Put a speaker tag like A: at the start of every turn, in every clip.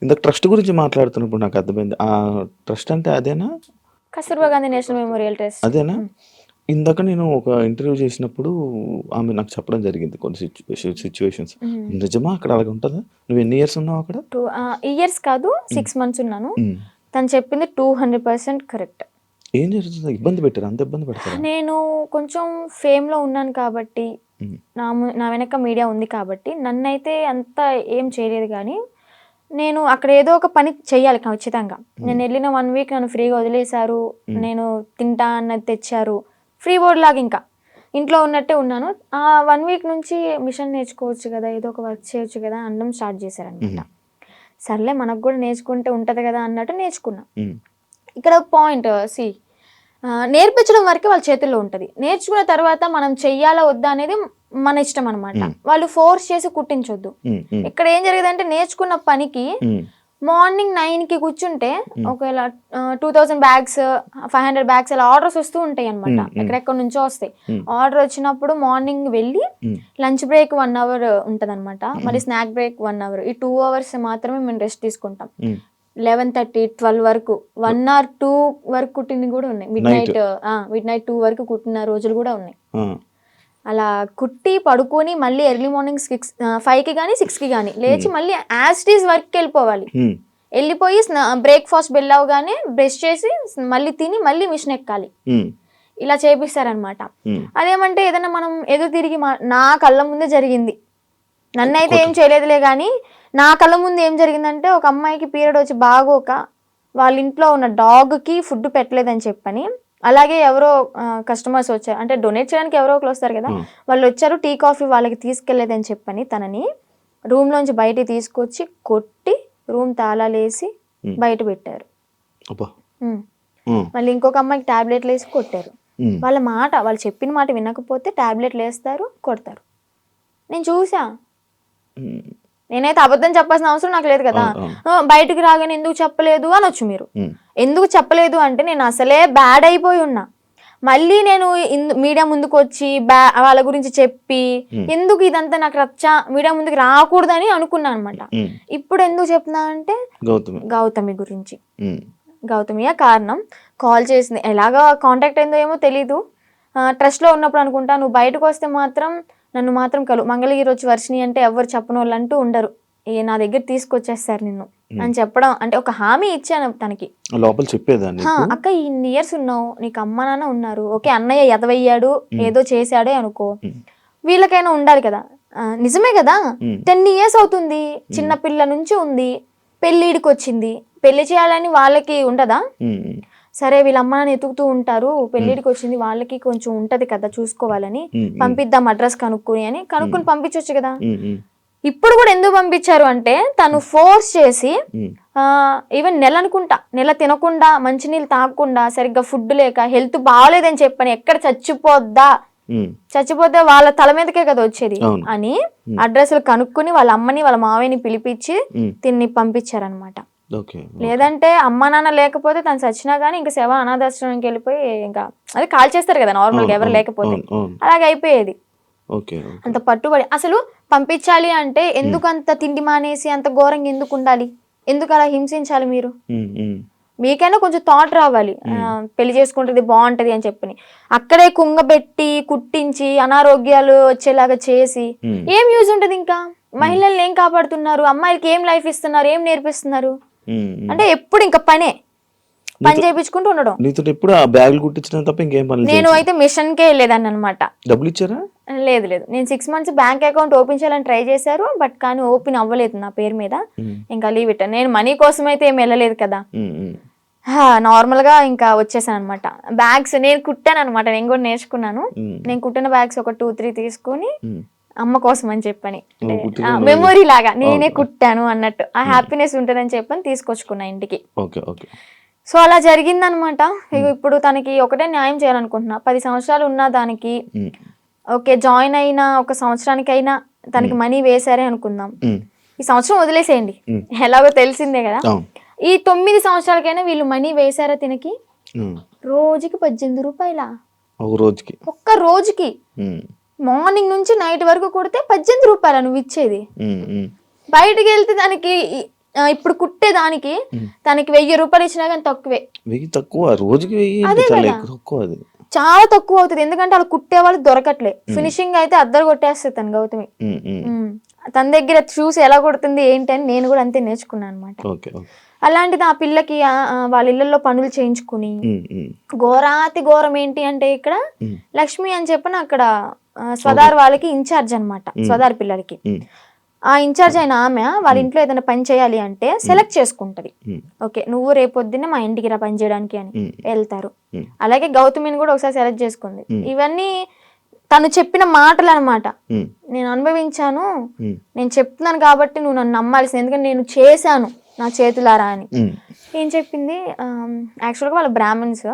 A: ఇందాక ట్రస్ట్ గురించి మాట్లాడుతున్నప్పుడు నాకు అర్థమైంది. ఆ ట్రస్ట్ అంటే అదేనా?
B: Kasturba Gandhi national memorial trust.
A: అదేనా? ఇందాక నేను ఒక ఇంటర్వ్యూ చేసినప్పుడు ఆమె నాకు చెప్పడం జరిగింది కొన్ని సిచ్యువేషన్స్. నిజమా? అక్కడ అలాగ ఉంటదా? నువ్వు ఎన్ని ఇయర్స్ ఉన్నావు అక్కడ?
B: ఇయర్స్ కాదు, 6 months ఉన్నాను. తను చెప్పింది 200% కరెక్ట్.
A: ఏం జరుగుతుంది? ఇబ్బంది పెట్టారు? అంత ఇబ్బంది పెడతారా?
B: నేను కొంచెం ఫేమ్లో ఉన్నాను కాబట్టి, నా వెనక మీడియా ఉంది కాబట్టి నన్నైతే అంత ఏం చేయలేదు. కానీ నేను అక్కడ ఏదో ఒక పని చెయ్యాలి ఖచ్చితంగా. నేను వెళ్ళిన 1 week నన్ను ఫ్రీగా వదిలేశారు. నేను తింటా అన్నది తెచ్చారు. ఫ్రీ బోర్డ్ లాగా ఇంకా ఇంట్లో ఉన్నట్టే ఉన్నాను. ఆ 1 week నుంచి మిషన్ నేర్చుకోవచ్చు కదా, ఏదో ఒక వర్క్ చేయొచ్చు కదా అనడం స్టార్ట్ చేశారనమాట. సర్లే మనకు కూడా నేర్చుకుంటే ఉంటుంది కదా అన్నట్టు నేర్చుకున్నా. ఇక్కడ పాయింట్ నేర్పించడం వరకే వాళ్ళ చేతుల్లో ఉంటుంది. నేర్చుకున్న తర్వాత మనం చెయ్యాలా వద్దా అనేది మన ఇష్టం అనమాట. వాళ్ళు ఫోర్స్ చేసి కుట్టించొద్దు. ఇక్కడ ఏం జరిగేదంటే నేర్చుకున్న పనికి మార్నింగ్ 9కి కూర్చుంటే ఒకవేళ 2000 bags 500 bags అలా ఆర్డర్స్ వస్తూ ఉంటాయి అనమాట. ఎక్కడెక్కడ నుంచో వస్తాయి. ఆర్డర్ వచ్చినప్పుడు మార్నింగ్ వెళ్ళి లంచ్ బ్రేక్ 1 hour ఉంటుంది అనమాట. మళ్ళీ స్నాక్ బ్రేక్ 1 hour. ఈ 2 hours మాత్రమే మేము రెస్ట్ తీసుకుంటాం. 11:30, 12 వరకు 1 or 2 వరకు కుట్టింది కూడా ఉన్నాయి. మిడ్ నైట్ 2 వరకు కుట్టిన రోజులు కూడా ఉన్నాయి. అలా కుట్టి పడుకొని మళ్ళీ ఎర్లీ మార్నింగ్ 5కి కానీ 6కి కానీ లేచి మళ్ళీ యాజ్ ఇట్ ఈస్ వర్క్కి వెళ్ళిపోవాలి. వెళ్ళిపోయి బ్రేక్ఫాస్ట్ బెల్లవగానే బ్రష్ చేసి మళ్ళీ తిని మళ్ళీ మిషన్ ఎక్కాలి. ఇలా చేపిస్తారనమాట. అదేమంటే ఏదైనా మనం ఎదురు తిరిగి నా కళ్ళ ముందే జరిగింది. నన్నైతే ఏం చేయలేదులే కానీ నా కళ్ళ ముందు ఏం జరిగిందంటే ఒక అమ్మాయికి పీరియడ్ వచ్చి బాగోక వాళ్ళ ఇంట్లో ఉన్న డాగ్కి ఫుడ్ పెట్టలేదని చెప్పని, అలాగే ఎవరో కస్టమర్స్ వచ్చారు, అంటే డొనేట్ చేయడానికి ఎవరో ఒకరు వస్తారు కదా, వాళ్ళు వచ్చారు టీ కాఫీ వాళ్ళకి తీసుకెళ్లేదని చెప్పని తనని రూమ్లోంచి బయటికి తీసుకొచ్చి కొట్టి రూమ్ తాళాలేసి బయట పెట్టారు. మళ్ళీ ఇంకొక అమ్మాయికి టాబ్లెట్లు వేసి కొట్టారు. వాళ్ళు చెప్పిన మాట వినకపోతే టాబ్లెట్లు వేస్తారు, కొడతారు. నేను చూసా. నేనైతే అబద్ధం చెప్పాల్సిన అవసరం నాకు లేదు కదా. బయటకు రాగానే ఎందుకు చెప్పలేదు అనొచ్చు మీరు. ఎందుకు చెప్పలేదు అంటే నేను అసలే బ్యాడ్ అయిపోయి ఉన్నా. మళ్ళీ నేను మీడియా ముందుకు వచ్చి వాళ్ళ గురించి చెప్పి ఎందుకు ఇదంతా నాకు మీడియా ముందుకు రాకూడదని అనుకున్నా అనమాట. ఇప్పుడు ఎందుకు చెప్తున్నా అంటే గౌతమి గురించి. గౌతమియా కారణం. కాల్ చేసింది, ఎలాగా కాంటాక్ట్ అయిందో ఏమో తెలీదు. ట్రస్ట్లో ఉన్నప్పుడు అనుకుంటా, నువ్వు బయటకు వస్తే మాత్రం నన్ను మాత్రం మంగళగిరి వచ్చి వర్షిని అంటే ఎవరు చెప్పని వాళ్ళు అంటూ ఉండరు, నా దగ్గర తీసుకొచ్చేస్తారు నిన్ను అని చెప్పడం. అంటే ఒక హామీ ఇచ్చాను తనకి.
A: లోపల చెప్పేదాన్ని,
B: అక్క ఇన్ని ఇయర్స్ ఉన్నావు, నీకు అమ్మ నాన్న ఉన్నారు, ఓకే అన్నయ్య ఎదవయ్యాడు ఏదో చేశాడే అనుకో, వీళ్ళకైనా ఉండాలి కదా. నిజమే కదా, 10 years అవుతుంది, చిన్న పిల్ల నుంచి ఉంది, పెళ్ళిడికి వచ్చింది, పెళ్లి చేయాలని వాళ్ళకి ఉండదా? సరే వీళ్ళ అమ్మ నాన్న ఎతుకుతూ ఉంటారు, పెళ్ళిడికి వచ్చింది, వాళ్ళకి కొంచెం ఉంటది కదా చూసుకోవాలని, పంపిద్దాం అడ్రస్ కనుక్కుని పంపించవచ్చు కదా. ఇప్పుడు కూడా ఎందుకు పంపించారు అంటే తను ఫోర్స్ చేసి ఈవెన్ నెల తినకుండా మంచినీళ్ళు తాగకుండా సరిగ్గా ఫుడ్ లేక హెల్త్ బాగాలేదని చెప్పని ఎక్కడ చచ్చిపోతే వాళ్ళ తల మీదకే కదా వచ్చేది అని అడ్రస్లు కనుక్కుని వాళ్ళ అమ్మని వాళ్ళ మావయ్యని పిలిపించి తిన్ని పంపించారనమాట. లేదంటే అమ్మ నాన్న లేకపోతే తను చచ్చినా గానీ ఇంకా శవ అనాథాశ్రమానికి వెళ్ళిపోయి ఇంకా అది కాల్ చేస్తారు కదా నార్మల్ గా ఎవరు లేకపోతే, అలాగే అయిపోయేది. అంత పట్టుబడి అసలు పంపించాలి అంటే ఎందుకు అంత తిండి మానేసి అంత ఘోరంగా ఎందుకు ఉండాలి, ఎందుకు అలా హింసించాలి? మీరు మీకైనా కొంచెం థాట్ రావాలి, పెళ్లి చేసుకుంటుంది బాగుంటది అని చెప్పని. అక్కడే కుంగబెట్టి కుట్టించి అనారోగ్యాలు వచ్చేలాగా చేసి ఏం యూజ్ ఉంటది? ఇంకా మహిళల్ని ఏం కాపాడుతున్నారు? అమ్మాయిలకి ఏం లైఫ్ ఇస్తున్నారు? ఏం నేర్పిస్తున్నారు? అంటే ఎప్పుడు ఇంకా పని చేయించుకుంటూ ఉండడం. నేను అయితే మిషన్ కే వెళ్ళేదాన్ని అనమాట.
A: డబ్బులు ఇచ్చారా?
B: లేదు, నేను 6 months బ్యాంక్ అకౌంట్ ఓపెన్ చేయాలని ట్రై చేశారు, బట్ కానీ ఓపెన్ అవ్వలేదు నా పేరు మీద. ఇంకా లీవ్ ఇట్. నేను మనీ కోసం అయితే ఏం వెళ్ళలేదు కదా, నార్మల్ గా ఇంకా వచ్చేసాను అనమాట. బ్యాగ్స్ నేను కుట్టాను అనమాట, నేను కూడా నేర్చుకున్నాను. నేను కుట్టిన బ్యాగ్స్ ఒక 2-3 తీసుకొని అమ్మ కోసం అని చెప్పని, మెమొరీ లాగా నేనే కుట్టాను అన్నట్టు ఆ హ్యాపీనెస్ ఉంటుందని చెప్పని తీసుకొచ్చుకున్నా ఇంటికి. సో అలా జరిగిందనమాట. ఇప్పుడు తనకి ఒకటే న్యాయం చేయాలనుకుంటున్నా. 10 సంవత్సరాలు ఉన్న దానికి ఓకే జాయిన్ అయిన 1 సంవత్సరానికైనా తనకి మనీ వేసారే అనుకుందాం. ఈ సంవత్సరం వదిలేసేయండి, ఎలాగో తెలిసిందే కదా. ఈ 9 సంవత్సరాలకైనా వీళ్ళు మనీ వేసారా తినకి? రోజుకి 18 రూపాయల ఒక్క రోజుకి. మార్నింగ్ నుంచి నైట్ వరకు కొడితే 18 రూపాయల నువ్వు ఇచ్చేది. బయటికి వెళ్తే దానికి ఇప్పుడు కుట్టేదానికి తనకి 1000 రూపాయలు ఇచ్చినా కానీ తక్కువే.
A: 1000 తక్కువ, రోజుకి 1000
B: అదే
A: చాలా
B: కదా.
A: తక్కువ అది.
B: చాలా తక్కువ అవుతుంది, ఎందుకంటే వాళ్ళు కుట్టే వాళ్ళు దొరకట్లే. ఫినిషింగ్ అయితే అద్దరు కొట్టేస్తుంది తను గౌతమి. తన దగ్గర చూసి ఎలా కొడుతుంది ఏంటి అని నేను కూడా అంతే నేర్చుకున్నాను అనమాట.
A: Okay okay.
B: అలాంటిది ఆ పిల్లకి వాళ్ళ ఇళ్లలో పనులు చేయించుకుని ఘోరాతి ఘోరం ఏంటి అంటే ఇక్కడ లక్ష్మి అని చెప్పిన అక్కడ స్వదార్ వాళ్ళకి ఇన్ఛార్జ్ అనమాట, స్వదార్ పిల్లలకి. ఆ ఇన్ఛార్జ్ అయిన ఆమె వాళ్ళ ఇంట్లో ఏదైనా పని చేయాలి అంటే సెలెక్ట్ చేసుకుంటది. ఓకే నువ్వు రేపొద్దున్నే మా ఇంటికి రా పని చేయడానికి అని వెళ్తారు. అలాగే గౌతమిని కూడా ఒకసారి సెలెక్ట్ చేసుకుంది. ఇవన్నీ తను చెప్పిన మాటలు అనమాట. నేను అనుభవించాను, నేను చెప్తున్నాను కాబట్టి నువ్వు నన్ను నమ్మాల్సింది, ఎందుకంటే నేను చేశాను నా చేతులారా అని. ఏం చెప్పింది, యాక్చువల్గా వాళ్ళ బ్రాహ్మణ్స్,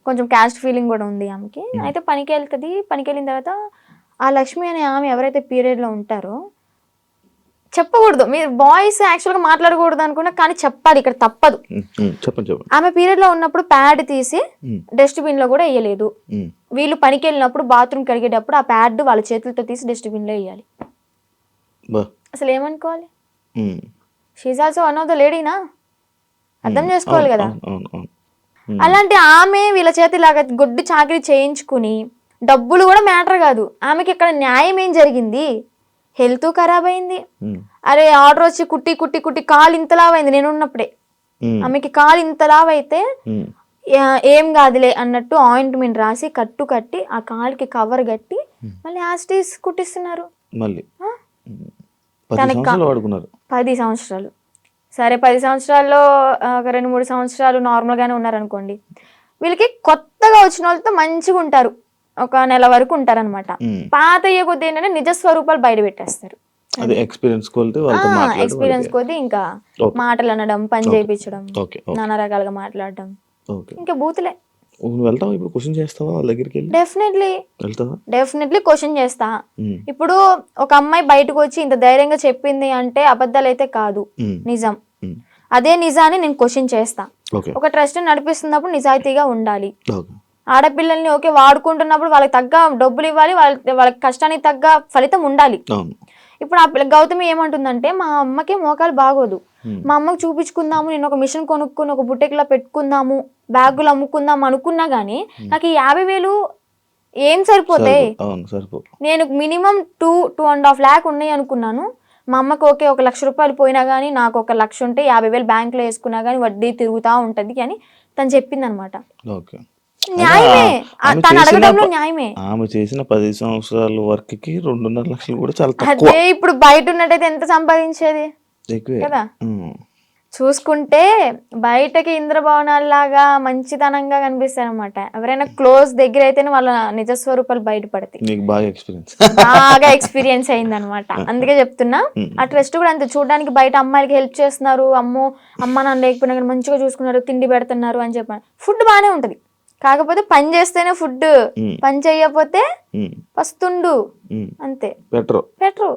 B: కొంచెం క్యాస్ట్ ఫీలింగ్ కూడా ఉంది ఆమెకి. అయితే పనికి వెళ్తుంది. పనికి వెళ్ళిన తర్వాత ఆ లక్ష్మి అనే ఆమె ఎవరైతే పీరియడ్లో ఉంటారో, చెప్పకూడదు, మీరు బాయ్స్ యాక్చువల్గా మాట్లాడకూడదు అనుకున్నా కానీ చెప్పాలి, ఇక్కడ తప్పదు. ఆమె పీరియడ్ లో ఉన్నప్పుడు ప్యాడ్ తీసి డస్ట్బిన్ లో కూడా వేయలేదు. వీళ్ళు పనికి వెళ్ళినప్పుడు బాత్రూమ్ కడిగేటప్పుడు ఆ ప్యాడ్ వాళ్ళ చేతులతో తీసి డస్ట్బిన్ లో వేయాలి. అసలు ఏమనుకోవాలి? She's also one of the లేడీనా, అర్థం చేసుకోవాలి కదా. అలాంటి ఆమె వీళ్ళ చేతి ఇలాగ గొడ్డు చాకరీ చేయించుకుని, డబ్బులు కూడా మ్యాటర్ కాదు ఆమెకి, ఇక్కడ న్యాయం ఏం జరిగింది? హెల్త్ ఖరాబ్ అయింది. అరే ఆర్డర్ వచ్చి కుట్టి కుట్టి కుట్టి కాలు ఇంతలావైంది నేను ఉన్నప్పుడే. ఆమెకి కాలు ఇంతలావైతే ఏం కాదులే అన్నట్టు ఆయింట్మెంట్ రాసి కట్టు కట్టి ఆ కాలుకి కవర్ కట్టి మళ్ళీ యాస్టీస్ కుట్టిస్తున్నారు. తనకి 10 సంవత్సరాలు. సరే 10 సంవత్సరాల్లో ఒక 2-3 సంవత్సరాలు నార్మల్ గానే ఉన్నారనుకోండి. వీళ్ళకి కొత్తగా వచ్చిన వాళ్ళతో మంచిగా ఉంటారు, ఒక నెల వరకు ఉంటారనమాట. పాత అయ్యే కొద్ది ఏంటంటే నిజ స్వరూపాలు బయట పెట్టేస్తారు. ఎక్స్పీరియన్స్ కొద్ది ఇంకా మాటలు అనడం, పని చేయించడం, నానా రకాలుగా మాట్లాడడం, ఇంకా బూతులే. డెఫినెట్లీ క్వశ్చన్ చేస్తా. ఇప్పుడు ఒక అమ్మాయి బయటకు వచ్చి ఇంత ధైర్యంగా చెప్పింది అంటే అబద్ధాలు అయితే కాదు, నిజం. అదే నిజాన్ని నేను క్వశ్చన్ చేస్తా. ఒక ట్రస్ట్ నడిపిస్తున్నప్పుడు నిజాయితీగా ఉండాలి. ఆడపిల్లల్ని ఓకే వాడుకుంటున్నప్పుడు వాళ్ళకి తగ్గ డబ్బులు ఇవ్వాలి, వాళ్ళకి కష్టానికి తగ్గ ఫలితం ఉండాలి. ఇప్పుడు ఆ గౌతమి ఏమంటుందంటే, మా అమ్మకి మోకాలు బాగోదు, మా అమ్మకి చూపించుకుందాము, నేను ఒక మిషన్ కొనుక్కుని ఒక బుట్టెక్లా పెట్టుకుందాము, బ్యాగులు అమ్ముకుందాము అనుకున్నా గానీ నాకు ఈ 50,000 ఏం సరిపోతాయి? నేను మినిమం 2.5 lakh ఉన్నాయి అనుకున్నాను. మా అమ్మకి ఓకే 1 లక్ష రూపాయలు పోయినా గానీ నాకు 1 లక్ష ఉంటే 50,000 బ్యాంకులో వేసుకున్నా గానీ వడ్డీ తిరుగుతా ఉంటది అని తను చెప్పింది అనమాట. న్యాయమే, తను అడగడంలో న్యాయమే.
A: ఆమె చేసిన 10 సంవత్సరాల వర్క్ కి 2.5 లక్షలు కూడా చాలా తక్కువ.
B: అదే ఇప్పుడు బయట ఉన్నట్టయితే ఎంత సంపాదించేది కదా. చూసుకుంటే బయటకి ఇంద్రభవనాల్లాగా మంచితనంగా కనిపిస్తాయి అనమాట. ఎవరైనా క్లోజ్ దగ్గర అయితేనే వాళ్ళ నిజస్వరూపాలు బయటపడతాయి. బాగా ఎక్స్పీరియన్స్ అయింది అనమాట, అందుకే చెప్తున్నా. ఆ ట్రస్ట్ కూడా అంతే, చూడడానికి బయట అమ్మాయిలకి హెల్ప్ చేస్తున్నారు, అమ్మ నాన్న లేకపోయినా కానీ మంచిగా చూసుకున్నారు, తిండి పెడుతున్నారు అని చెప్పాను. ఫుడ్ బాగానే ఉంటది, కాకపోతే పని చేస్తేనే ఫుడ్, పని చెయ్యకపోతే పస్తుండు అంతే, పెట్రో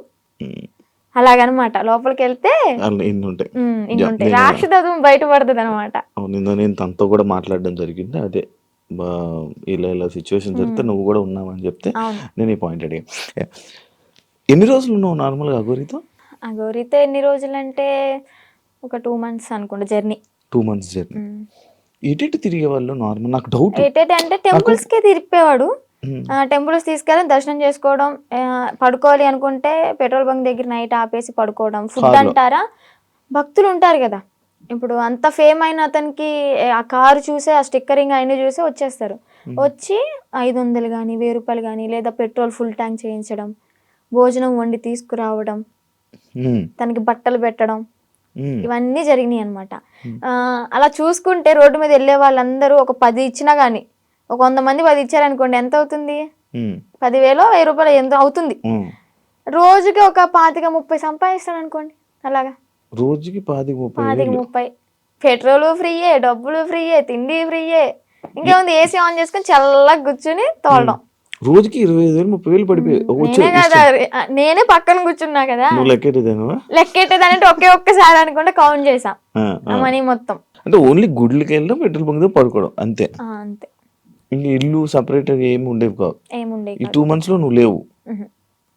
B: అలాగనమాట. లోపలికి వెళ్తే ఇన్ని రాక్షసత్వం బయటపడుతుంది అనమాట.
A: నేను తనతో కూడా మాట్లాడడం జరిగింది, అదే ఇలా సిచ్యువేషన్ జరిగితే నువ్వు కూడా ఉన్నావని చెప్తే నేను ఈ పాయింట్ అడిగా. ఎన్ని రోజులు ఉన్నావు నార్మల్గా
B: అఘోరితో? ఎన్ని రోజులు అంటే ఒక 2 months అనుకుంటా జర్నీ.
A: 2 months journey. ఎటు తిరిగే వాళ్ళు నార్మల్? నాకు డౌట్,
B: అంటే టెంపుల్స్ కే తిరిగిపోయేవాడు. టెంపుల్స్ తీసుకెళ్ళి దర్శనం చేసుకోవడం, పడుకోవాలి అనుకుంటే పెట్రోల్ బంక్ దగ్గర నైట్ ఆపేసి పడుకోవడం. ఫుడ్ అంటారా, భక్తులు ఉంటారు కదా, ఇప్పుడు అంత ఫేమ్ అయిన అతనికి ఆ కారు చూసే, ఆ స్టిక్కరింగ్ అయిన చూసే వచ్చేస్తారు. వచ్చి 500 కానీ 1000 రూపాయలు కానీ, లేదా పెట్రోల్ ఫుల్ ట్యాంక్ చేయించడం, భోజనం వండి తీసుకురావడం, తనకి బట్టలు పెట్టడం, ఇవన్నీ జరిగినాయి అనమాట. అలా చూసుకుంటే రోడ్డు మీద వెళ్ళే వాళ్ళందరూ ఒక 10 ఇచ్చినా గానీ, ఒక 100 మంది 10 ఇచ్చారనుకోండి, ఎంత అవుతుంది? 10,000 1000 రూపాయలు ఎంత అవుతుంది? రోజుకి ఒక 25-30 సంపాదిస్తాను అనుకోండి. అలాగా
A: రోజుకి
B: 25-30. పెట్రోల్ ఫ్రీయే, డబ్బులు ఫ్రీయే, తిండి ఫ్రీయే, ఇంకేముంది ఏసీ ఆన్ చేసుకుని చల్లగా కూర్చుని తోలడం.
A: రోజుకి 25,000-30,000
B: పడిపోయి నేనే పక్కన కూర్చున్నా కదా, లెక్కెట్టేదానంటే ఒక్కసారి అనుకుంటే కౌంట్ చేసా మనీ మొత్తం.
A: అంటే ఓన్లీ గుడ్లకి వెళ్ళడం, పెట్రోల్ బంక్ దగ్గర పడుకోవడం అంతే. ఇంకా ఇల్లు సపరేట్ ఏమి ఉండేవి కావు. ఈ 2 months లో నువ్వు లేవు.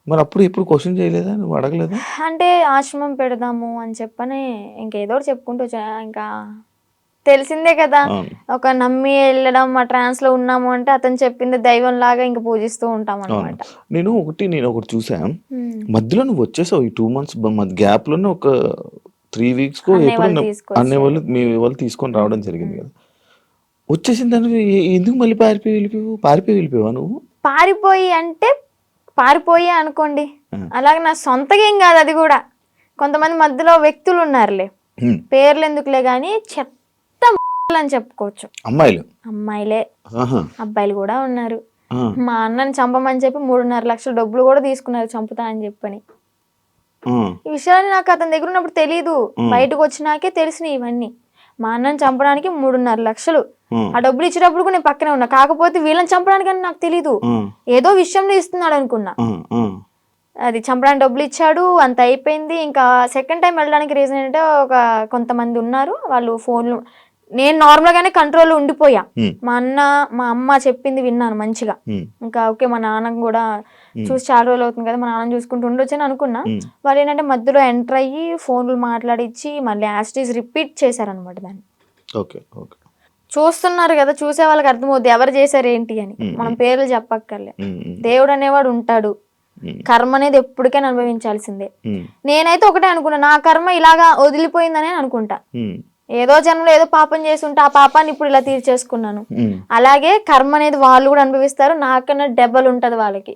A: మరి అప్పుడు ఎప్పుడు క్వశ్చన్ చేయలేదా, నువ్వు అడగలేదా?
B: అంటే ఆశ్రమం పెడదాము అని చెప్పని ఇంకేదో ఒకటి చెప్పుకుంటూ వచ్చా. ఇంకా తెలిసిందే కదా,
A: అవును.
B: ఒక నమ్మి వెళ్ళడం, ఆ ట్రాన్స్ లో ఉన్నాము అంటే అతను చెప్పింది దైవం లాగా ఇంక పూజిస్తూ ఉంటాం
A: అవును.
B: అనమాట.
A: నేను ఒకటి చూసా. మధ్యలో నువ్వు వచ్చేసావు. ఈ 2 months గ్యాప్ లోనే ఒక 3 weeks కో
B: అన్నయ్య
A: ఎప్పుడో
B: వాళ్ళు
A: అన్నయ్య
B: తీసుకొచ్చారు.
A: వాళ్ళు మీ వాళ్ళు తీసుకొని రావడం జరిగింది కదా. వచ్చేసిన దాన్ని ఎందుకు మళ్ళీ పారిపోయి వెళ్ళిపోయావా నువ్వు?
B: పారిపోయి అంటే పారిపోయి అనుకోండి,
A: ఆ.
B: అలాగే నా సొంతగా ఏం కాదు అది కూడా. కొంతమంది మధ్యలో వ్యక్తులు ఉన్నారులే,
A: హ్మ్.
B: పేర్లు ఎందుకులే కానీ చెత్త అని చెప్పుకోవచ్చు.
A: అమ్మాయిలు.
B: అమ్మాయిలే,
A: ఆహా.
B: అబ్బాయిలు కూడా ఉన్నారు.
A: ఆ.
B: మా అన్నని చంపమని చెప్పి 3.5 లక్షల డబ్బులు కూడా తీసుకున్నారు చంపుతా అని చెప్పని.
A: ఆ.
B: ఈ విషయాన్ని నాకు అతని దగ్గర ఉన్నప్పుడు తెలీదు, బయటకు వచ్చినాకే తెలిసినాయి ఇవన్నీ. మా అన్నని చంపడానికి 3.5 లక్షలు, ఆ డబ్బులు ఇచ్చేటప్పుడు కూడా నేను పక్కనే ఉన్నా. కాకపోతే వీళ్ళని చంపడానికి అని నాకు తెలీదు, ఏదో విషయంలో ఇస్తున్నాడు అనుకున్నా. అది చంపడానికి డబ్బులు ఇచ్చాడు, అంత అయిపోయింది. ఇంకా సెకండ్ టైం వెళ్ళడానికి రీజన్ ఏంటంటే, ఒక కొంతమంది ఉన్నారు వాళ్ళు ఫోన్లు, నేను నార్మల్ గానే కంట్రోల్లో ఉండిపోయా. మా అన్న మా అమ్మ చెప్పింది విన్నాను మంచిగా. ఇంకా ఓకే, మా నాన్న కూడా చూసి చాలా రోజులు అవుతుంది కదా, మా నాన్న చూసుకుంటూ ఉండొచ్చు అని అనుకున్నా. వాళ్ళు ఏంటంటే మధ్యలో ఎంటర్ అయ్యి ఫోన్లు మాట్లాడిచ్చి మళ్ళీ యాస్టీస్ రిపీట్ చేశారనమాట దాన్ని.
A: Okay, okay.
B: చూస్తున్నారు కదా, చూసే వాళ్ళకి అర్థమవుద్ది ఎవరు చేశారు ఏంటి అని. మనం పేర్లు చెప్పక్కర్లే. దేవుడు అనేవాడు ఉంటాడు, కర్మ అనేది ఎప్పటికైనా అనుభవించాల్సిందే. నేనైతే ఒకటే అనుకున్నా, నా కర్మ ఇలాగా వదిలిపోయిందనే అనుకుంటా. ఏదో జన్మలో ఏదో పాపం చేసి ఉంటే ఆ పాపాన్ని ఇప్పుడు ఇలా తీర్చేసుకున్నాను. అలాగే కర్మ అనేది వాళ్ళు కూడా అనుభవిస్తారు, నాకన్నా డబల్ ఉంటది వాళ్ళకి.